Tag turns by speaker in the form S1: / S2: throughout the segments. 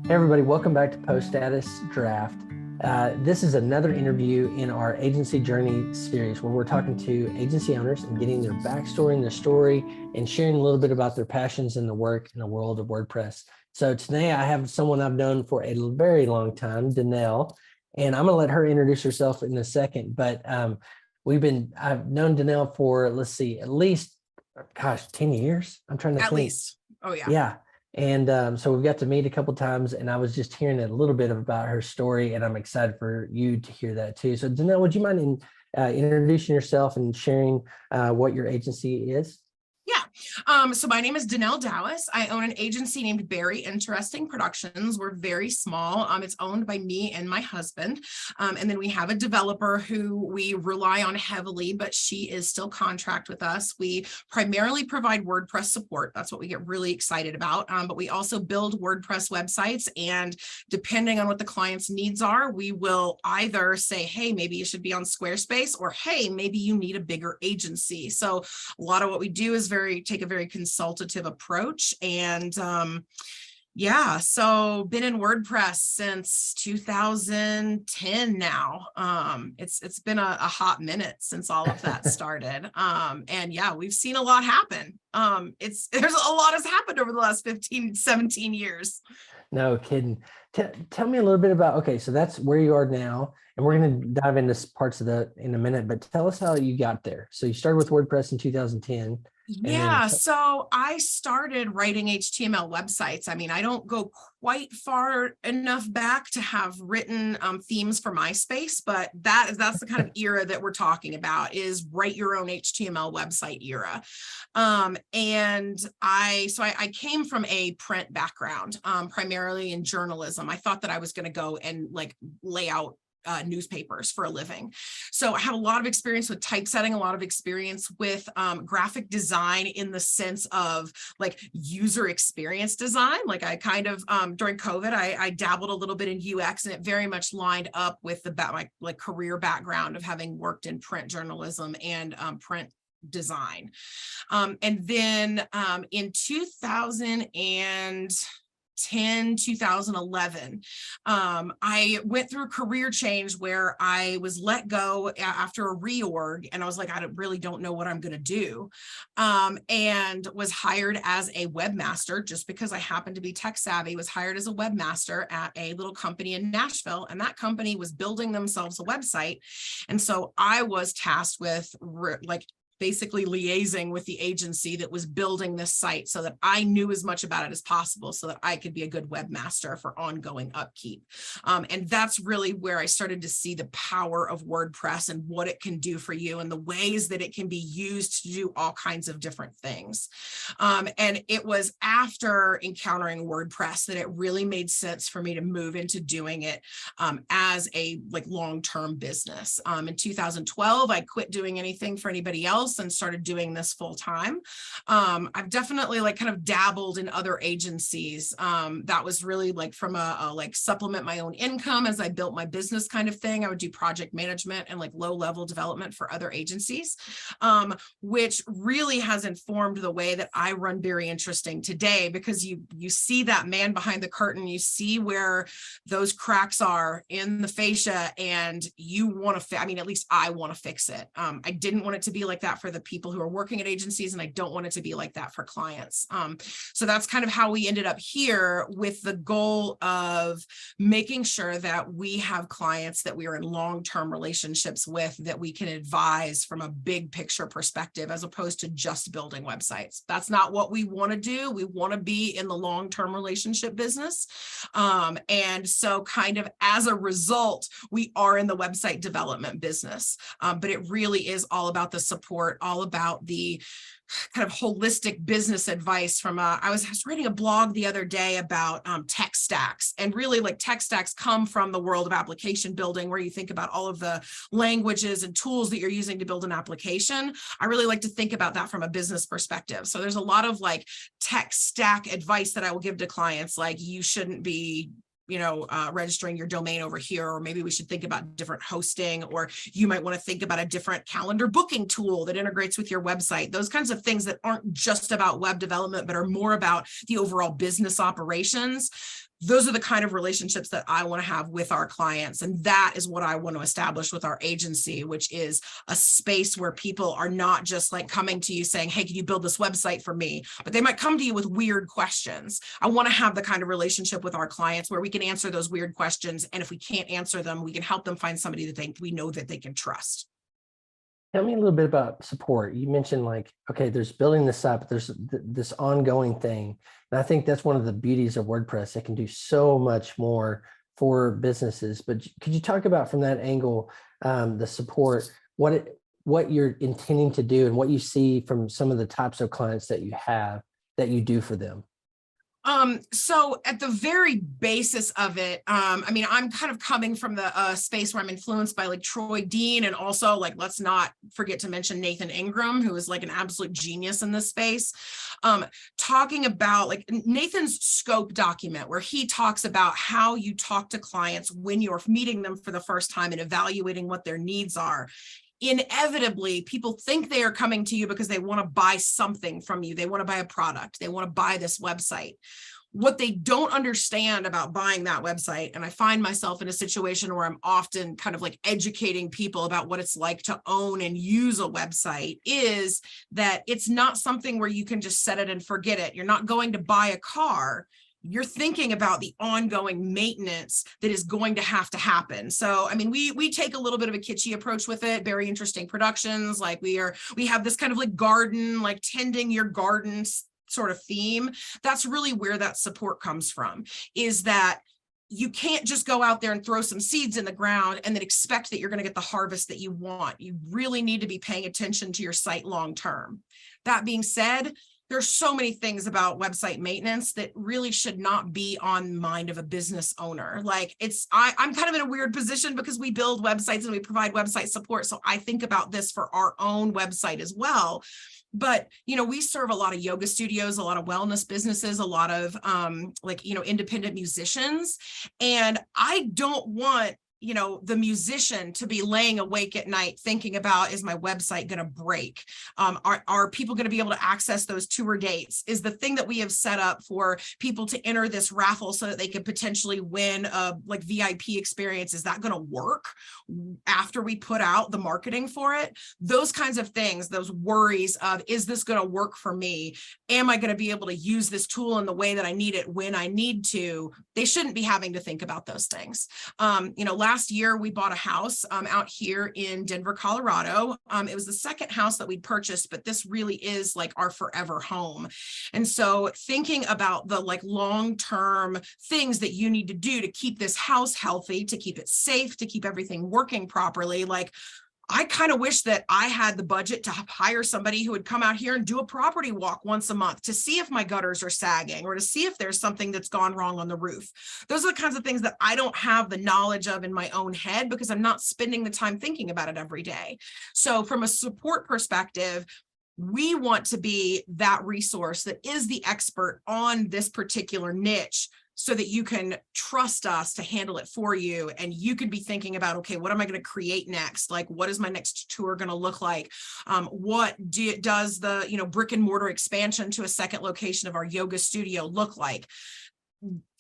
S1: Hey everybody, welcome back to Post Status Draft. This is another interview in our agency journey series where we're talking to agency owners and getting their backstory and their story and sharing a little bit about their passions and the work in the world of WordPress. So today I have someone I've known for a very long time, D'nelle, and I'm gonna let her introduce herself in a second, but I've known D'nelle for, let's see, at least, 10 years. I'm trying to
S2: At
S1: think.
S2: least. Oh, yeah.
S1: Yeah. And so we've got to meet a couple times, and I was just hearing a little bit about her story, and I'm excited for you to hear that too. So D'nelle, would you mind introducing yourself and sharing what your agency is?
S2: Yeah. So my name is D'nelle Dowis. I own an agency named Very Interesting Productions. We're very small. It's owned by me and my husband. And then we have a developer who we rely on heavily, but she is still contract with us. We primarily provide WordPress support. That's what we get really excited about. But we also build WordPress websites, and depending on what the client's needs are, we will either say, hey, maybe you should be on Squarespace, or hey, maybe you need a bigger agency. So a lot of what we do is take a very consultative approach. And yeah, so been in WordPress since 2010 now. It's been a hot minute since all of that started. And yeah, we've seen a lot happen. There's a lot has happened over the last 15, 17 years.
S1: No kidding. Tell me a little bit about, okay, so that's where you are now, and we're going to dive into parts of that in a minute, but tell us how you got there. So you started with WordPress in 2010. And then
S2: Yeah, so I started writing HTML websites. I mean, I don't go quite far enough back to have written themes for MySpace, but that's the kind of era that we're talking about, is write your own HTML website era. And I came from a print background, primarily in journalism. I thought that I was going to go and like lay out newspapers for a living. So I have a lot of experience with typesetting, a lot of experience with graphic design in the sense of like user experience design. Like I kind of, during COVID, I dabbled a little bit in UX, and it very much lined up with my like career background of having worked in print journalism and print design. And then in 2011, I went through a career change where I was let go after a reorg, and I was like, really don't know what I'm going to do, and was hired as a webmaster just because I happened to be tech savvy. Was hired as a webmaster at a little company in Nashville, and that company was building themselves a website, and so I was tasked with basically liaising with the agency that was building this site so that I knew as much about it as possible so that I could be a good webmaster for ongoing upkeep. And that's really where I started to see the power of WordPress and what it can do for you and the ways that it can be used to do all kinds of different things. And it was after encountering WordPress that it really made sense for me to move into doing it as a long-term business. In 2012, I quit doing anything for anybody else and started doing this full time. I've definitely kind of dabbled in other agencies. That was really from a supplement my own income as I built my business kind of thing. I would do project management and low level development for other agencies, which really has informed the way that I run Very Interesting today, because you see that man behind the curtain, you see where those cracks are in the fascia, and you want to, at least I want to fix it. I didn't want it to be like that for the people who are working at agencies, and I don't want it to be like that for clients. So that's kind of how we ended up here, with the goal of making sure that we have clients that we are in long-term relationships with, that we can advise from a big picture perspective, as opposed to just building websites. That's not what we want to do. We want to be in the long-term relationship business. And so kind of as a result, we are in the website development business. But it really is all about the support, all about the kind of holistic business advice from I was reading a blog the other day about tech stacks, and really tech stacks come from the world of application building, where you think about all of the languages and tools that you're using to build an application. I really like to think about that from a business perspective. So there's a lot of tech stack advice that I will give to clients, you shouldn't be registering your domain over here, or maybe we should think about different hosting, or you might want to think about a different calendar booking tool that integrates with your website. Those kinds of things that aren't just about web development, but are more about the overall business operations. those are the kind of relationships that I want to have with our clients. And that is what I want to establish with our agency, which is a space where people are not just like coming to you saying, hey, can you build this website for me? But they might come to you with weird questions. I want to have the kind of relationship with our clients where we can answer those weird questions. And if we can't answer them, we can help them find somebody that we know that they can trust.
S1: Tell me a little bit about support. You mentioned like, okay, there's building this up, there's this ongoing thing. And I think that's one of the beauties of WordPress. It can do so much more for businesses. But could you talk about from that angle, the support, what you're intending to do and what you see from some of the types of clients that you have that you do for them?
S2: So at the very basis of it, I mean, I'm kind of coming from the space where I'm influenced by like Troy Dean, and also like, let's not forget to mention Nathan Ingram, who is like an absolute genius in this space. Talking about like Nathan's scope document, where he talks about how you talk to clients when you're meeting them for the first time and evaluating what their needs are. Inevitably, people think they are coming to you because they want to buy something from you. They want to buy a product. They want to buy this website. What they don't understand about buying that website, and I find myself in a situation where I'm often kind of like educating people about what it's like to own and use a website, is that it's not something where you can just set it and forget it. You're not going to buy a car. You're thinking about the ongoing maintenance that is going to have to happen. So, I mean, we take a little bit of a kitschy approach with it, very interesting productions. Like we have this kind of like garden, like tending your garden sort of theme. That's really where that support comes from, is that you can't just go out there and throw some seeds in the ground and then expect that you're going to get the harvest that you want. You really need to be paying attention to your site long term. That being said, there's so many things about website maintenance that really should not be on the mind of a business owner. Like I'm kind of in a weird position because we build websites and we provide website support. So I think about this for our own website as well. But, we serve a lot of yoga studios, a lot of wellness businesses, a lot of independent musicians. And I don't want the musician to be laying awake at night thinking about, is my website going to break? Are people going to be able to access those tour dates? Is the thing that we have set up for people to enter this raffle so that they could potentially win a like VIP experience, is that going to work after we put out the marketing for it? Those kinds of things, those worries of, is this going to work for me? Am I going to be able to use this tool in the way that I need it when I need to? They shouldn't be having to think about those things. Last year we bought a house out here in Denver, Colorado. It was the second house that we'd purchased, but this really is like our forever home. And so thinking about the like long-term things that you need to do to keep this house healthy, to keep it safe, to keep everything working properly, like I kind of wish that I had the budget to hire somebody who would come out here and do a property walk once a month to see if my gutters are sagging or to see if there's something that's gone wrong on the roof. Those are the kinds of things that I don't have the knowledge of in my own head because I'm not spending the time thinking about it every day. So from a support perspective, we want to be that resource that is the expert on this particular niche, so that you can trust us to handle it for you. And you could be thinking about, okay, what am I going to create next? Like, what is my next tour going to look like? What does the, brick and mortar expansion to a second location of our yoga studio look like?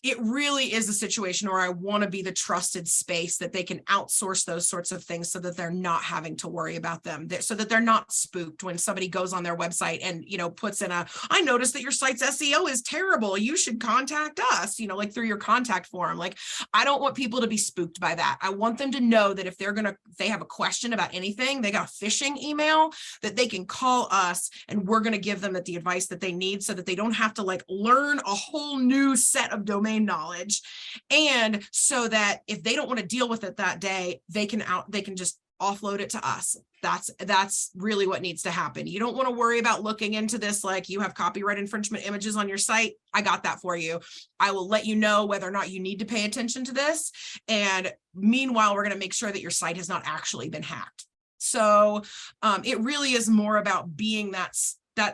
S2: It really is a situation where I want to be the trusted space that they can outsource those sorts of things so that they're not having to worry about them, so that they're not spooked when somebody goes on their website and, puts in I noticed that your site's SEO is terrible. You should contact us, like through your contact form. Like, I don't want people to be spooked by that. I want them to know that if they have a question about anything, they got a phishing email, that they can call us and we're going to give them the advice that they need so that they don't have to like learn a whole new set of domain knowledge. And so that if they don't want to deal with it that day, they can just offload it to us. That's really what needs to happen. You don't want to worry about looking into this like you have copyright infringement images on your site. I got that for you. I will let you know whether or not you need to pay attention to this. And meanwhile, we're going to make sure that your site has not actually been hacked. So it really is more about being that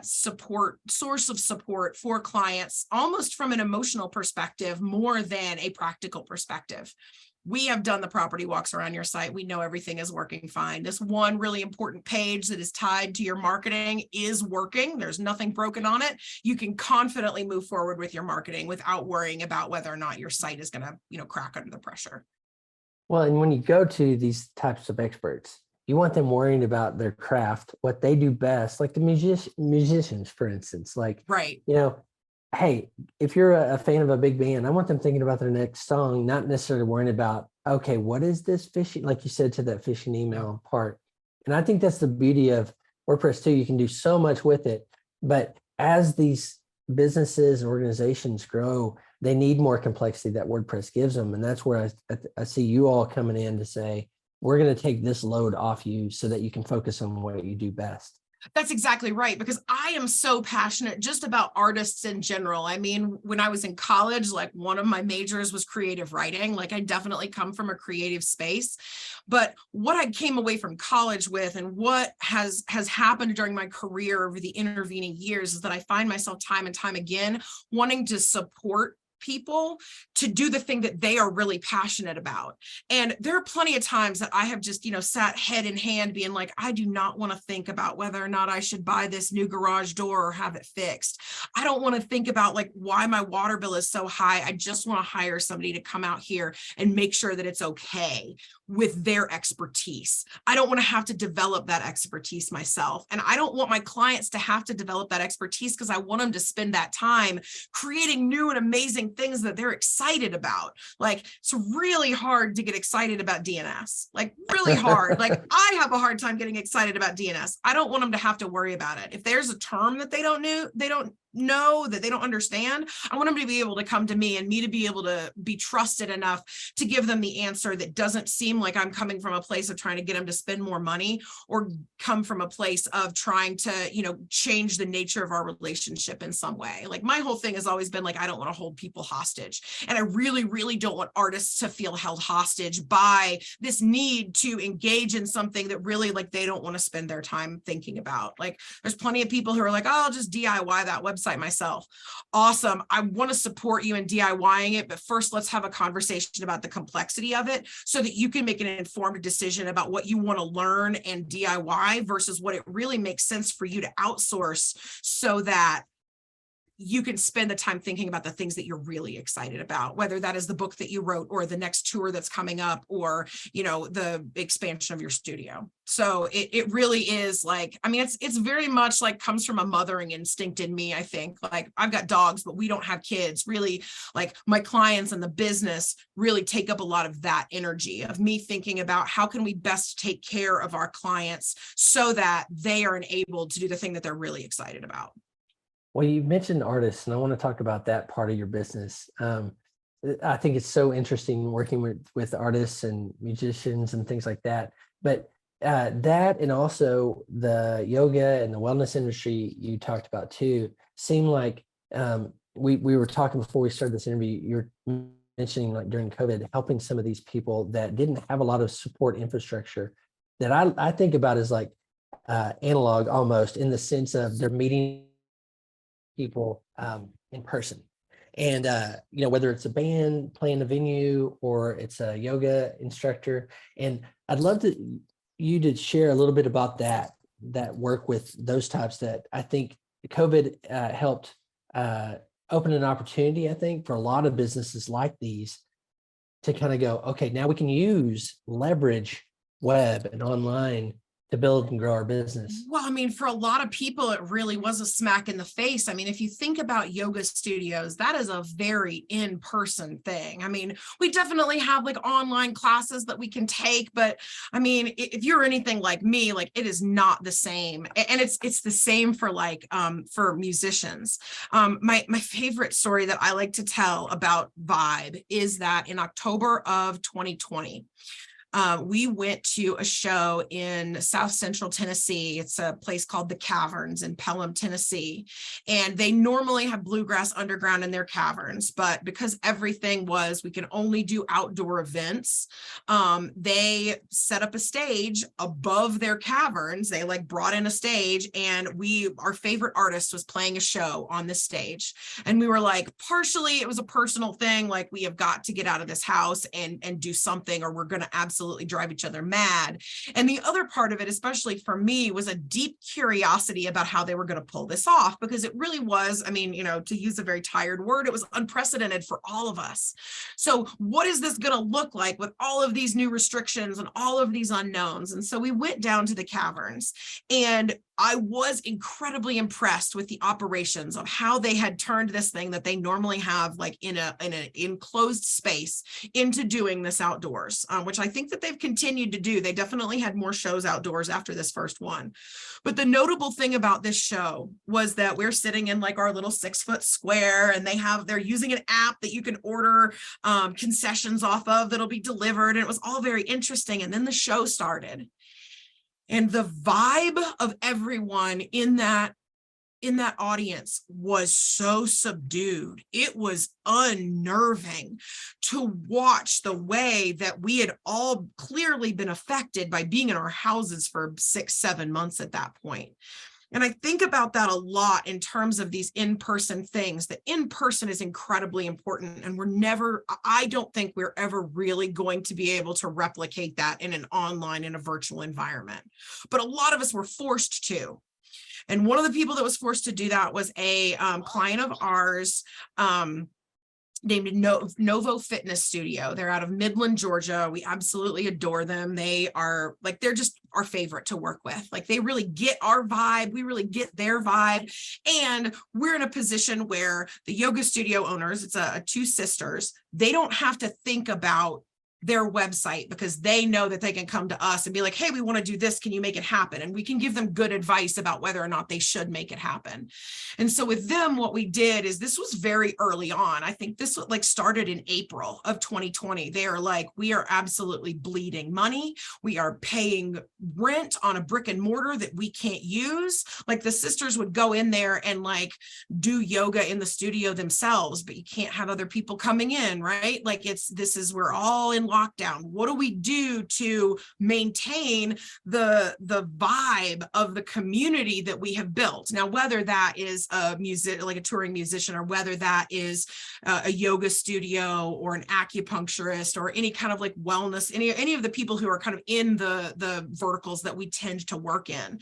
S2: source of support for clients, almost from an emotional perspective more than a practical perspective. We have done the property walks around your site. We know everything is working fine. This one really important page that is tied to your marketing is working. There's nothing broken on it. You can confidently move forward with your marketing without worrying about whether or not your site is going to, crack under the pressure.
S1: Well, and when you go to these types of experts, you want them worrying about their craft, what they do best, like the musicians, for instance, like,
S2: right.
S1: Hey, if you're a fan of a big band, I want them thinking about their next song, not necessarily worrying about, okay, what is this phishing, like you said, to that phishing email part. And I think that's the beauty of WordPress too. You can do so much with it, but as these businesses and organizations grow, they need more complexity that WordPress gives them. And that's where I see you all coming in to say, we're going to take this load off you so that you can focus on what you do best.
S2: That's exactly right, because I am so passionate just about artists in general. I mean, when I was in college, like one of my majors was creative writing. Like I definitely come from a creative space, but what I came away from college with and what has happened during my career over the intervening years is that I find myself time and time again wanting to support people to do the thing that they are really passionate about. And there are plenty of times that I have just, sat head in hand being like, I do not want to think about whether or not I should buy this new garage door or have it fixed. I don't want to think about like why my water bill is so high. I just want to hire somebody to come out here and make sure that it's okay with their expertise. I don't want to have to develop that expertise myself. And I don't want my clients to have to develop that expertise because I want them to spend that time creating new and amazing things that they're excited about. Like it's really hard to get excited about DNS, like really hard. Like I have a hard time getting excited about DNS. I don't want them to have to worry about it. If there's a term that they don't know, that they don't understand, I want them to be able to come to me and me to be able to be trusted enough to give them the answer that doesn't seem like I'm coming from a place of trying to get them to spend more money or come from a place of trying to, change the nature of our relationship in some way. Like my whole thing has always been like, I don't want to hold people hostage. And I really, really don't want artists to feel held hostage by this need to engage in something that really like they don't want to spend their time thinking about. Like there's plenty of people who are like, oh, I'll just DIY that website myself. Awesome. I want to support you in DIYing it, but first let's have a conversation about the complexity of it so that you can make an informed decision about what you want to learn and DIY versus what it really makes sense for you to outsource so that you can spend the time thinking about the things that you're really excited about, whether that is the book that you wrote or the next tour that's coming up or, the expansion of your studio. So it really is like, I mean, it's very much like comes from a mothering instinct in me. I think like I've got dogs, but we don't have kids. Really, like my clients and the business really take up a lot of that energy of me thinking about how can we best take care of our clients so that they are enabled to do the thing that they're really excited about.
S1: Well, you mentioned artists, and I want to talk about that part of your business. I think it's so interesting working with artists and musicians and things like that. But that and also the yoga and the wellness industry you talked about too seem like we were talking before we started this interview. You're mentioning like during COVID, helping some of these people that didn't have a lot of support infrastructure. That I think about as like analog almost in the sense of they're meeting people in person. And, whether it's a band playing a venue or it's a yoga instructor. And I'd love you to share a little bit about that work with those types that I think COVID helped open an opportunity, I think, for a lot of businesses like these to kind of go, okay, now we can leverage web and online to build and grow our business.
S2: Well, I mean, for a lot of people, it really was a smack in the face. I mean, if you think about yoga studios, that is a very in-person thing. I mean, we definitely have like online classes that we can take, but I mean, if you're anything like me, like it is not the same. And it's the same for like, for musicians. My favorite story that I like to tell about Vibe is that in October of 2020, we went to a show in South Central Tennessee. It's a place called the Caverns in Pelham, Tennessee. And they normally have bluegrass underground in their caverns, but because everything was, we can only do outdoor events, they set up a stage above their caverns. They like brought in a stage, and our favorite artist was playing a show on this stage. And we were like, partially it was a personal thing, like we have got to get out of this house and do something, or we're going to absolutely drive each other mad. And the other part of it, especially for me, was a deep curiosity about how they were going to pull this off, because it really was, I mean, to use a very tired word, it was unprecedented for all of us. So what is this going to look like with all of these new restrictions and all of these unknowns? And so we went down to the caverns, and I was incredibly impressed with the operations of how they had turned this thing that they normally have like in an enclosed space into doing this outdoors, which I think that they've continued to do. They definitely had more shows outdoors after this first one. But the notable thing about this show was that we're sitting in like our little 6-foot square, and they're using an app that you can order concessions off of that'll be delivered. And it was all very interesting. And then the show started. And the vibe of everyone in that audience was so subdued. It was unnerving to watch the way that we had all clearly been affected by being in our houses for 6-7 months at that point. And I think about that a lot in terms of these in-person things. That in-person is incredibly important, and I don't think we're ever really going to be able to replicate that in a virtual environment. But a lot of us were forced to. And one of the people that was forced to do that was a client of ours, named Novo Fitness Studio. They're out of Midland, Georgia. We absolutely adore them. They're just our favorite to work with. Like, they really get our vibe. We really get their vibe. And we're in a position where the yoga studio owners, it's two sisters, they don't have to think about their website, because they know that they can come to us and be like, hey, we want to do this. Can you make it happen? And we can give them good advice about whether or not they should make it happen. And so with them, what we did is, this was very early on. I think this started in April of 2020. They are like, we are absolutely bleeding money. We are paying rent on a brick and mortar that we can't use. Like, the sisters would go in there and like do yoga in the studio themselves, but you can't have other people coming in, right? Like, we're all in lockdown. What do we do to maintain the vibe of the community that we have built? Now, whether that is a touring musician, or whether that is a yoga studio or an acupuncturist or any kind of like wellness, any of the people who are kind of in the verticals that we tend to work in,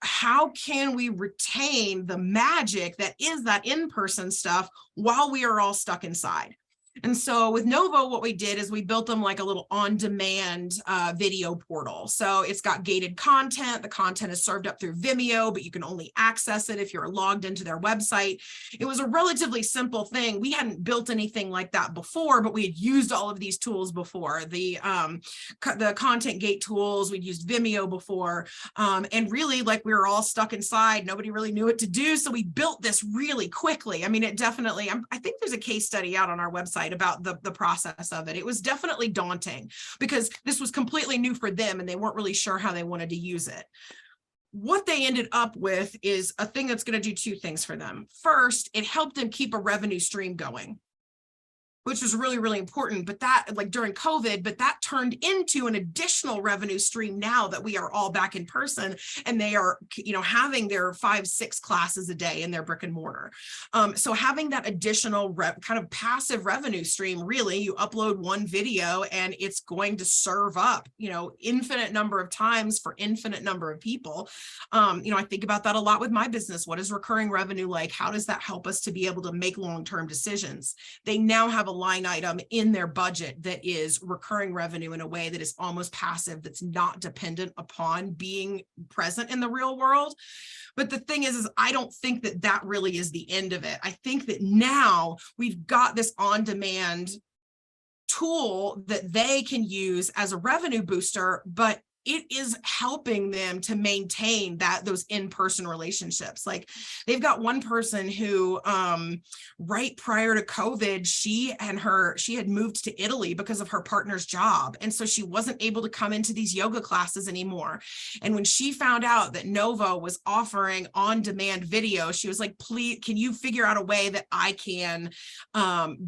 S2: how can we retain the magic that is that in-person stuff while we are all stuck inside? And so with Novo, what we did is we built them like a little on-demand video portal. So it's got gated content. The content is served up through Vimeo, but you can only access it if you're logged into their website. It was a relatively simple thing. We hadn't built anything like that before, but we had used all of these tools before. The content gate tools, we'd used Vimeo before. And really, like, we were all stuck inside. Nobody really knew what to do. So we built this really quickly. I mean, it definitely, I think there's a case study out on our website about the process of it. It was definitely daunting, because this was completely new for them and they weren't really sure how they wanted to use it. What they ended up with is a thing that's going to do two things for them. First, it helped them keep a revenue stream going, which was really, really important. But that, like, during COVID, but that turned into an additional revenue stream now that we are all back in person, and they are, having their 5-6 classes a day in their brick and mortar. So having that additional kind of passive revenue stream, really, you upload one video and it's going to serve up, infinite number of times for infinite number of people. I think about that a lot with my business. What is recurring revenue like? How does that help us to be able to make long-term decisions? They now have a line item in their budget that is recurring revenue in a way that is almost passive, that's not dependent upon being present in the real world. But the thing is I don't think that really is the end of it. I think that now we've got this on-demand tool that they can use as a revenue booster, but it is helping them to maintain those in-person relationships. Like they've got one person who right prior to COVID, she had moved to Italy because of her partner's job. And so she wasn't able to come into these yoga classes anymore. And when she found out that Novo was offering on-demand video, she was like, please, can you figure out a way that I can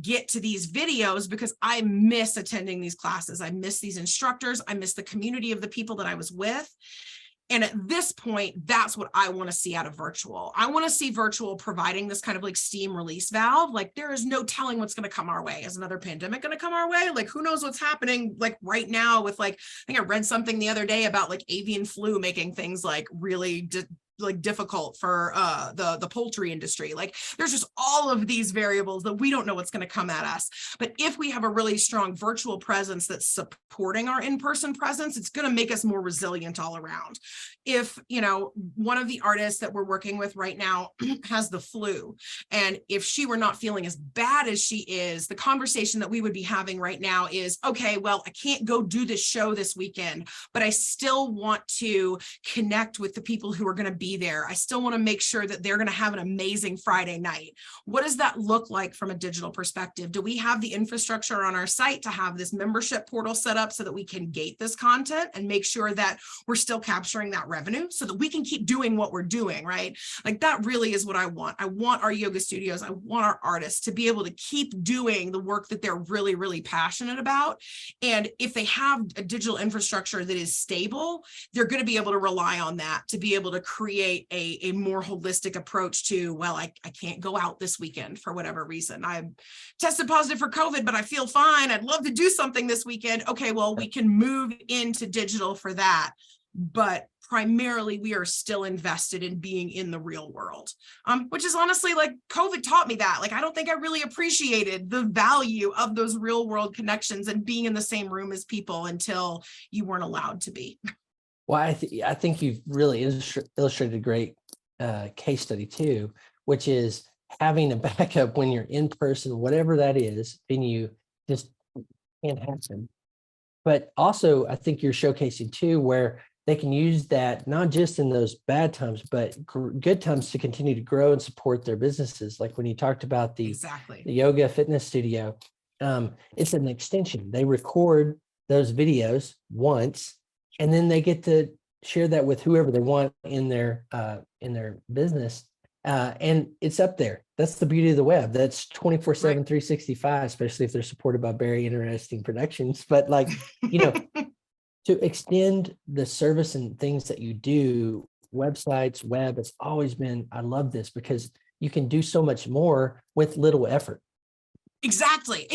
S2: get to these videos, because I miss attending these classes. I miss these instructors. I miss the community of the people that I was with. And at this point, that's what I want to see out of virtual. I want to see virtual providing this kind of like steam release valve. Like there is no telling what's going to come our way. Is another pandemic going to come our way? Like who knows what's happening like right now with like, I think I read something the other day about like avian flu making things like really difficult for the poultry industry. Like there's just all of these variables that we don't know what's going to come at us. But if we have a really strong virtual presence that's supporting our in-person presence, it's going to make us more resilient all around. If, you know, one of the artists that we're working with right now has the flu, and if she were not feeling as bad as she is, the conversation that we would be having right now is, okay, well, I can't go do this show this weekend, but I still want to connect with the people who are going to be there. I still want to make sure that they're going to have an amazing Friday night. What does that look like from a digital perspective? Do we have the infrastructure on our site to have this membership portal set up so that we can gate this content and make sure that we're still capturing that revenue so that we can keep doing what we're doing, right? Like that really is what I want. I want our yoga studios, I want our artists to be able to keep doing the work that they're really, really passionate about. And if they have a digital infrastructure that is stable, they're going to be able to rely on that to be able to create a more holistic approach to, well, I can't go out this weekend for whatever reason. I tested positive for COVID, but I feel fine. I'd love to do something this weekend. Okay, well, we can move into digital for that. But primarily we are still invested in being in the real world, which is honestly like COVID taught me that. Like, I don't think I really appreciated the value of those real world connections and being in the same room as people until you weren't allowed to be.
S1: Well, I think you've really illustrated a great case study too, which is having a backup when you're in person, whatever that is, venue just can't happen. But also, I think you're showcasing too, where they can use that not just in those bad times, but good times to continue to grow and support their businesses. Like when you talked about the yoga fitness studio, it's an extension. They record those videos once, and then they get to share that with whoever they want in their business. And it's up there. That's the beauty of the web. That's 24/7, 365, especially if they're supported by very interesting productions. But like, you know, to extend the service and things that you do, websites, web, it's always been, I love this because you can do so much more with little effort.
S2: Exactly.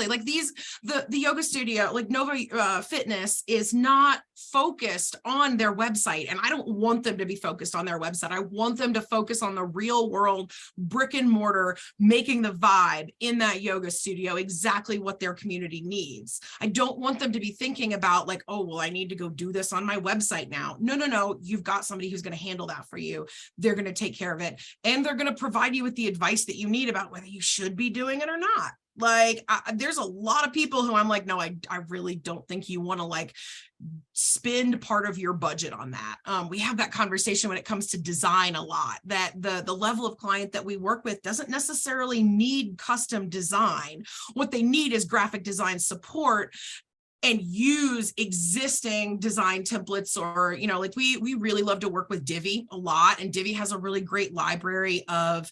S2: Like the yoga studio, like Nova Fitness is not focused on their website. And I don't want them to be focused on their website. I want them to focus on the real world, brick and mortar, making the vibe in that yoga studio exactly what their community needs. I don't want them to be thinking about like, oh, well, I need to go do this on my website now. No. You've got somebody who's going to handle that for you. They're going to take care of it. And they're going to provide you with the advice that you need about whether you should be doing it or not. Like there's a lot of people who I'm like, no, I really don't think you want to like spend part of your budget on that. We have that conversation when it comes to design a lot, that the level of client that we work with doesn't necessarily need custom design. What they need is graphic design support and use existing design templates, or, you know, like we really love to work with Divi a lot. And Divi has a really great library of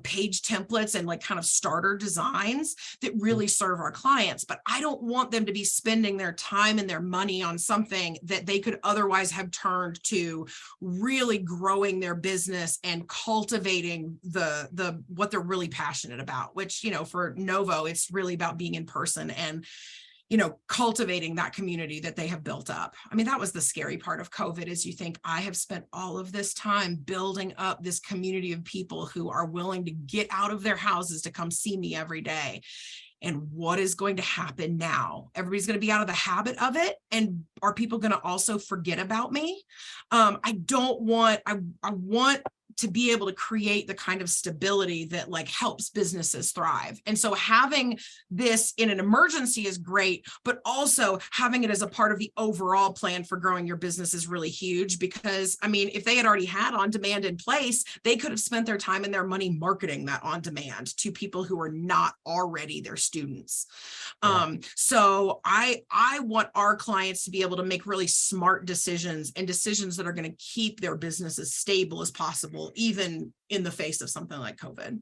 S2: page templates and like kind of starter designs that really serve our clients. But I don't want them to be spending their time and their money on something that they could otherwise have turned to really growing their business and cultivating the what they're really passionate about, which, you know, for Novo, it's really about being in person and, you know, cultivating that community that they have built up. I mean, that was the scary part of COVID, is you think, I have spent all of this time building up this community of people who are willing to get out of their houses to come see me every day. And what is going to happen now? Everybody's going to be out of the habit of it. And are people going to also forget about me? I want to be able to create the kind of stability that like helps businesses thrive. And so having this in an emergency is great, but also having it as a part of the overall plan for growing your business is really huge, because I mean, if they had already had on demand in place, they could have spent their time and their money marketing that on demand to people who are not already their students.
S1: Yeah.
S2: So I want our clients to be able to make really smart decisions, and decisions that are going to keep their business as stable as possible, even in the face of something like COVID.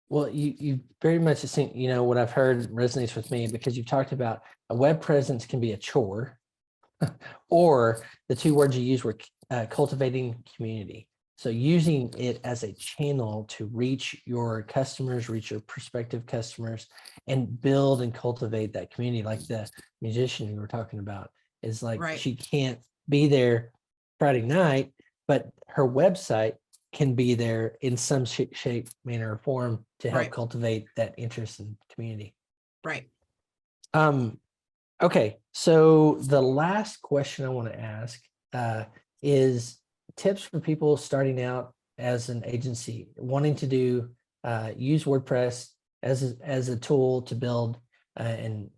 S1: Well, you very much seen, what I've heard resonates with me, because you've talked about a web presence can be a chore, or the two words you used were cultivating community. So using it as a channel to reach your customers, reach your prospective customers, and build and cultivate that community. Like the musician we were talking about is like,
S2: Right.
S1: she can't be there Friday night, but her website can be there in some shape, manner, or form to help
S2: Right.
S1: cultivate that interest in community.
S2: Right.
S1: Okay, so the last question I want to ask is tips for people starting out as an agency, wanting to use WordPress as a tool to build and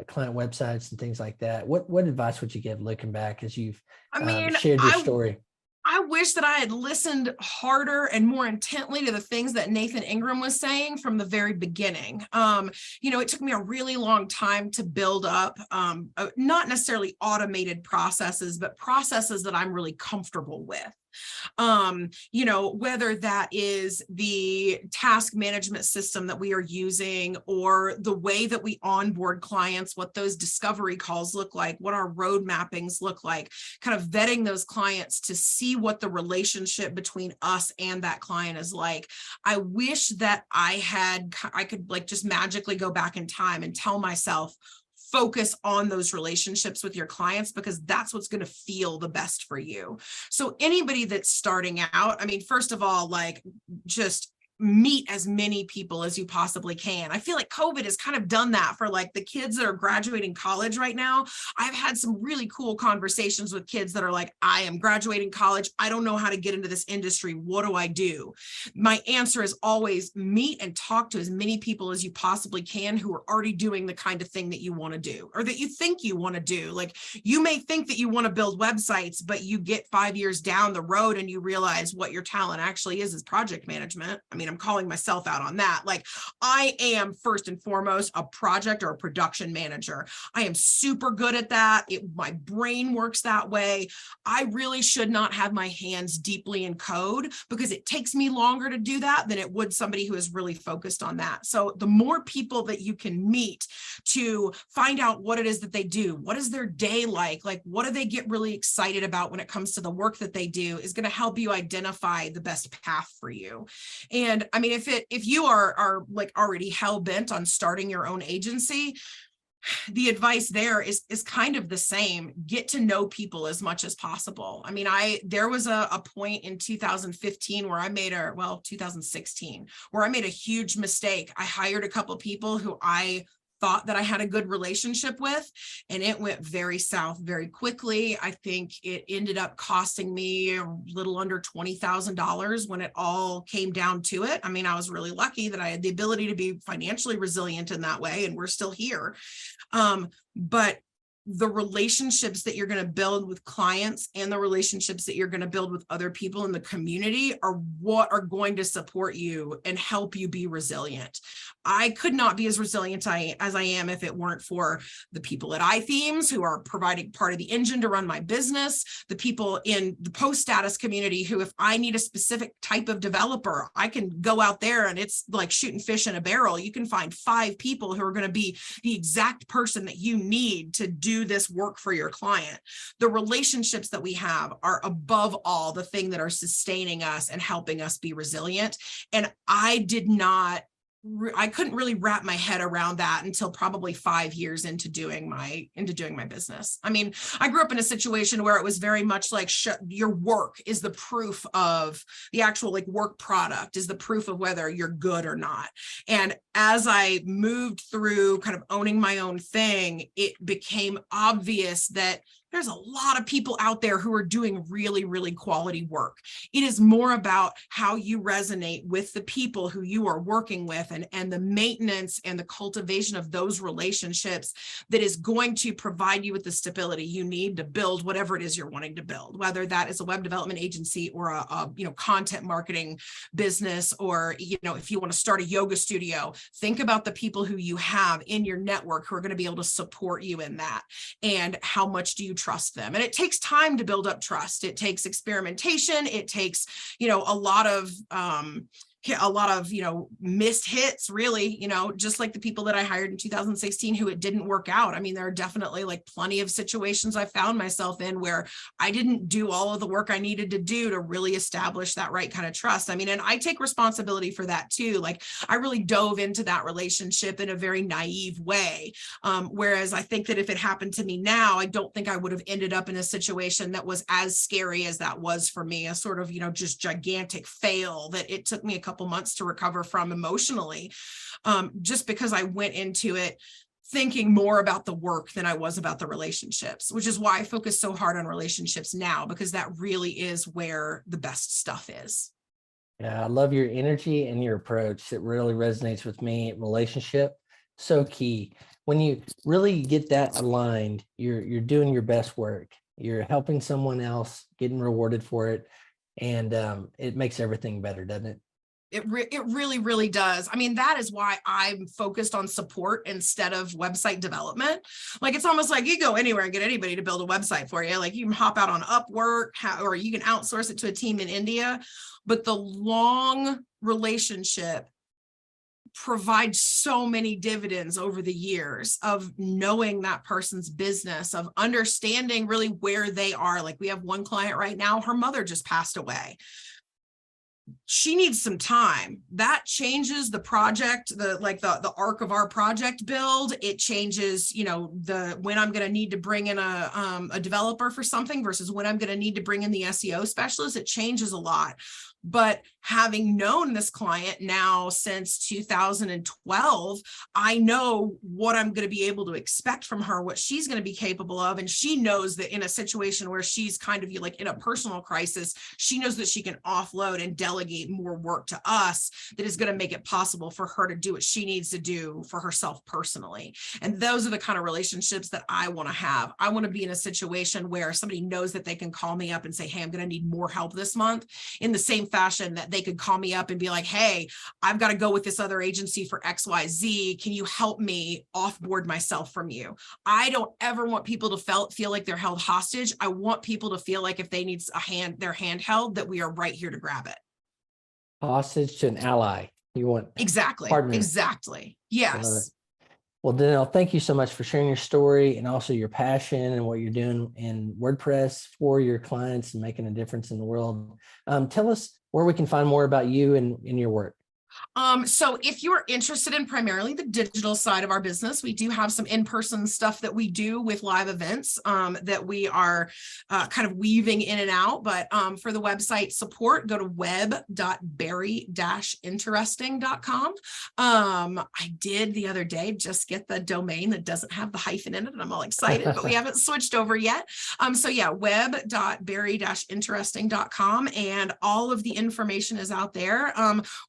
S1: client websites and things like that. What advice would you give looking back as you've
S2: I mean,
S1: shared your story?
S2: I wish that I had listened harder and more intently to the things that Nathan Ingram was saying from the very beginning. It took me a really long time to build up, not necessarily automated processes, but processes that I'm really comfortable with. Whether that is the task management system that we are using, or the way that we onboard clients, what those discovery calls look like, what our road mappings look like, kind of vetting those clients to see what the relationship between us and that client is like. I wish that I could like just magically go back in time and tell myself, focus on those relationships with your clients, because that's what's going to feel the best for you. So anybody that's starting out, I mean, first of all, like, just meet as many people as you possibly can. I feel like COVID has kind of done that for like the kids that are graduating college right now. I've had some really cool conversations with kids that are like, I am graduating college. I don't know how to get into this industry. What do I do? My answer is always meet and talk to as many people as you possibly can who are already doing the kind of thing that you want to do, or that you think you want to do. Like, you may think that you want to build websites, but you get 5 years down the road and you realize what your talent actually is project management. I mean, I'm calling myself out on that. Like, I am first and foremost a project or a production manager. I am super good at that. My brain works that way. I really should not have my hands deeply in code, because it takes me longer to do that than it would somebody who is really focused on that. So the more people that you can meet to find out what it is that they do, what is their day like what do they get really excited about when it comes to the work that they do, is going to help you identify the best path for you. And I mean, if you are like already hell bent on starting your own agency, the advice there is kind of the same. Get to know people as much as possible. I mean, there was a point in 2015 where 2016, where I made a huge mistake. I hired a couple of people who I thought that I had a good relationship with, and it went very south very quickly. I think it ended up costing me a little under $20,000 when it all came down to it. I mean, I was really lucky that I had the ability to be financially resilient in that way, and we're still here. But the relationships that you're going to build with clients and the relationships that you're going to build with other people in the community are what are going to support you and help you be resilient. I could not be as resilient as I am if it weren't for the people at iThemes, who are providing part of the engine to run my business, the people in the post status community who, if I need a specific type of developer, I can go out there and it's like shooting fish in a barrel. You can find 5 people who are going to be the exact person that you need to do this work for your client. The relationships that we have are above all the thing that are sustaining us and helping us be resilient. And I couldn't really wrap my head around that until probably 5 years into doing my business. I mean, I grew up in a situation where it was very much like your work is the proof of the actual like work product, is the proof of whether you're good or not. And as I moved through kind of owning my own thing, it became obvious that there's a lot of people out there who are doing really, really quality work. It is more about how you resonate with the people who you are working with, and the maintenance and the cultivation of those relationships that is going to provide you with the stability you need to build whatever it is you're wanting to build, whether that is a web development agency or a content marketing business, or if you want to start a yoga studio. Think about the people who you have in your network who are going to be able to support you in that, and how much do you trust them. And it takes time to build up trust. It takes experimentation. It takes a lot of missed hits, really, just like the people that I hired in 2016 who it didn't work out. I mean, there are definitely like plenty of situations I found myself in where I didn't do all of the work I needed to do to really establish that right kind of trust. I mean, and I take responsibility for that too. Like, I really dove into that relationship in a very naive way. Whereas I think that if it happened to me now, I don't think I would have ended up in a situation that was as scary as that was for me, a sort of, just gigantic fail that it took me a couple months to recover from emotionally, just because I went into it thinking more about the work than I was about the relationships, which is why I focus so hard on relationships now, because that really is where the best stuff is.
S1: Yeah, I love your energy and your approach. It really resonates with me. Relationship, so key. When you really get that aligned, you're doing your best work. You're helping someone else, getting rewarded for it, and it makes everything better, doesn't it?
S2: It really, really does. I mean, that is why I'm focused on support instead of website development. Like, it's almost like you go anywhere and get anybody to build a website for you. Like, you can hop out on Upwork, or you can outsource it to a team in India. But the long relationship provides so many dividends over the years of knowing that person's business, of understanding really where they are. Like, we have one client right now, her mother just passed away. She needs some time. That changes the project, the arc of our project build. It changes, when I'm going to need to bring in a developer for something versus when I'm going to need to bring in the SEO specialist. It changes a lot. But having known this client now since 2012, I know what I'm going to be able to expect from her, what she's going to be capable of. And she knows that in a situation where she's kind of like in a personal crisis, she knows that she can offload and delegate more work to us that is going to make it possible for her to do what she needs to do for herself personally. And those are the kind of relationships that I want to have. I want to be in a situation where somebody knows that they can call me up and say, hey, I'm going to need more help this month, in the same fashion that they could call me up and be like, hey, I've got to go with this other agency for XYZ. Can you help me offboard myself from you? I don't ever want people to feel like they're held hostage. I want people to feel like if they need their hand held, that we are right here to grab it.
S1: Hostage to an ally. You want
S2: exactly,
S1: partner.
S2: Exactly. Yes.
S1: Well, D'nelle, thank you so much for sharing your story and also your passion and what you're doing in WordPress for your clients and making a difference in the world. Tell us where we can find more about you and your work.
S2: So if you're interested in primarily the digital side of our business, we do have some in-person stuff that we do with live events that we are kind of weaving in and out. But for the website support, go to web.berry-interesting.com. I did the other day just get the domain that doesn't have the hyphen in it, and I'm all excited, but we haven't switched over yet. So yeah, web.berry-interesting.com, and all of the information is out there.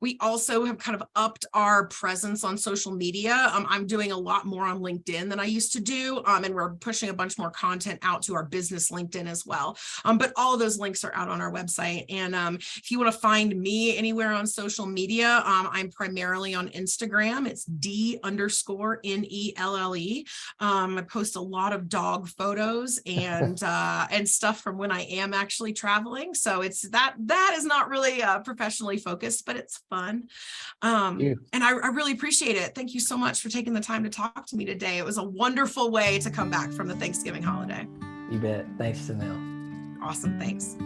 S2: We also have kind of upped our presence on social media. I'm doing a lot more on LinkedIn than I used to do, and we're pushing a bunch more content out to our business LinkedIn as well. But all of those links are out on our website. And if you want to find me anywhere on social media, I'm primarily on Instagram. It's D_NELLE. I post a lot of dog photos and stuff from when I am actually traveling. So it's that is not really professionally focused, but it's fun. And I really appreciate it. Thank you so much for taking the time to talk to me today. It was a wonderful way to come back from the Thanksgiving holiday.
S1: You bet. Thanks, D'nelle.
S2: Awesome. Thanks.